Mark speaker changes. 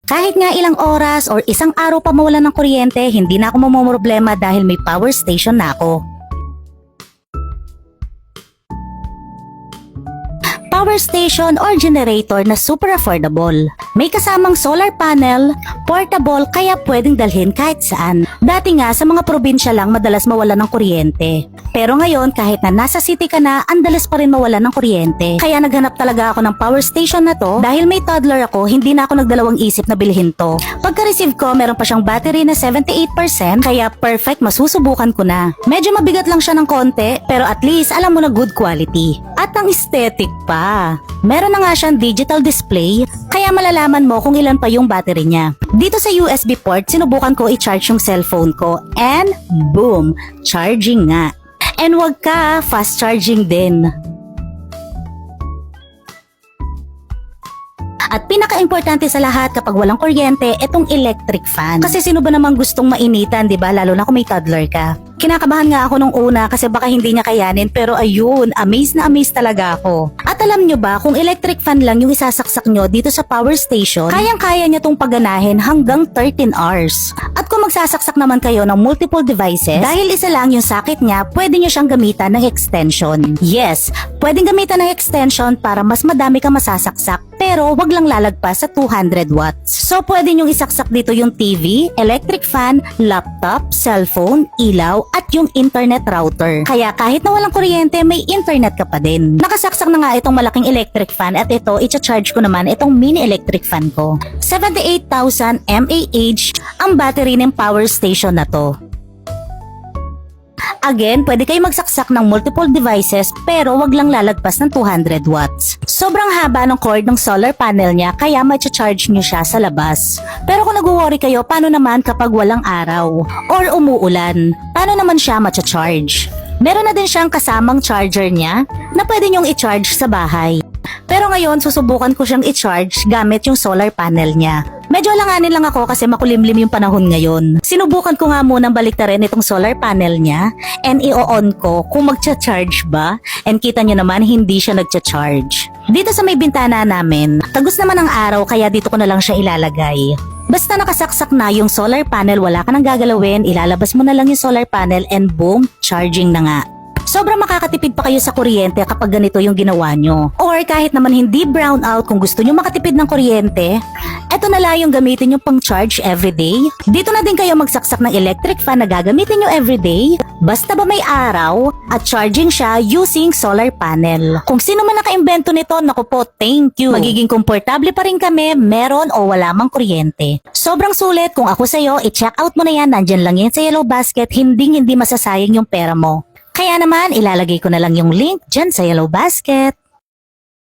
Speaker 1: Kahit nga ilang oras or isang araw pa mawalan ng kuryente, hindi na ako mamomroblema dahil may power station na ako. Power station or generator na super affordable. May kasamang solar panel, portable kaya pwedeng dalhin kahit saan. Dati nga sa mga probinsya lang madalas mawalan ng kuryente. Pero ngayon kahit na nasa city ka na, andalas pa rin mawalan ng kuryente. Kaya naghanap talaga ako ng power station na to dahil may toddler ako, hindi na ako nagdalawang isip na bilhin to. Pagka-receive ko, meron pa siyang battery na 78% kaya perfect, masusubukan ko na. Medyo mabigat lang siya ng konti pero at least alam mo na good quality. At ang aesthetic pa. Meron na nga siyang digital display kaya malalaman mo kung ilan pa yung battery niya. Dito sa USB port, sinubukan ko i-charge yung cellphone ko and boom, charging nga. And wag ka, fast charging din. At pinaka-importante sa lahat kapag walang kuryente, itong electric fan. Kasi sino ba namang gustong mainitan, 'di ba? Lalo na kung may toddler ka. Kinakabahan nga ako nung una kasi baka hindi niya kayanin pero ayun, amazed na amazed talaga ako. At alam nyo ba, kung electric fan lang yung isasaksak nyo dito sa power station, kayang-kaya niya tong paganahin hanggang 13 hours. At kung magsasaksak naman kayo ng multiple devices, dahil isa lang yung socket niya, pwede nyo siyang gamitan ng extension. Yes, pwedeng gamitan ng extension para mas madami kang masasaksak, pero wag lang lalagpas sa 200 watts. So pwede nyong isaksak dito yung TV, electric fan, laptop, cellphone, ilaw, at yung internet router. Kaya kahit na walang kuryente, may internet ka pa din. Nakasaksak na nga itong malaking electric fan at ito, i-charge ko naman itong mini electric fan ko. 78,000 mAh ang battery ng power station na to. Again, pwede kayo magsaksak ng multiple devices pero wag lang lalagpas ng 200 watts. Sobrang haba ng cord ng solar panel niya kaya ma-charge nyo siya sa labas. Pero kung nag-worry kayo, paano naman kapag walang araw or umuulan? Paano naman siya ma-charge? Meron na din siyang kasamang charger niya na pwede nyong i-charge sa bahay. Pero ngayon, susubukan ko siyang i-charge gamit yung solar panel niya. Medyo alanganin lang ako kasi makulimlim yung panahon ngayon. Sinubukan ko nga munang baliktarin itong solar panel niya and i-on ko kung magcha-charge ba, and kita nyo naman hindi siya nagcha-charge. Dito sa may bintana namin, tagus naman ang araw kaya dito ko na lang siya ilalagay. Basta nakasaksak na yung solar panel, wala ka nang gagalawin, ilalabas mo na lang yung solar panel and boom, charging na nga. Sobrang makakatipid pa kayo sa kuryente kapag ganito yung ginawa nyo. Or kahit naman hindi brown out, kung gusto nyo makatipid ng kuryente, eto na lang yung gamitin nyo pang charge everyday. Dito na din kayo magsaksak ng electric fan na gagamitin nyo everyday. Basta ba may araw at charging siya using solar panel. Kung sino man nakaimbento nito, naku po, thank you. Magiging komportable pa rin kami, meron o wala mang kuryente. Sobrang sulit. Kung ako sa'yo, i-check out mo na yan. Nandyan lang yan sa yellow basket. Hindi masasayang yung pera mo. Kaya naman, ilalagay ko na lang yung link dyan sa yellow basket.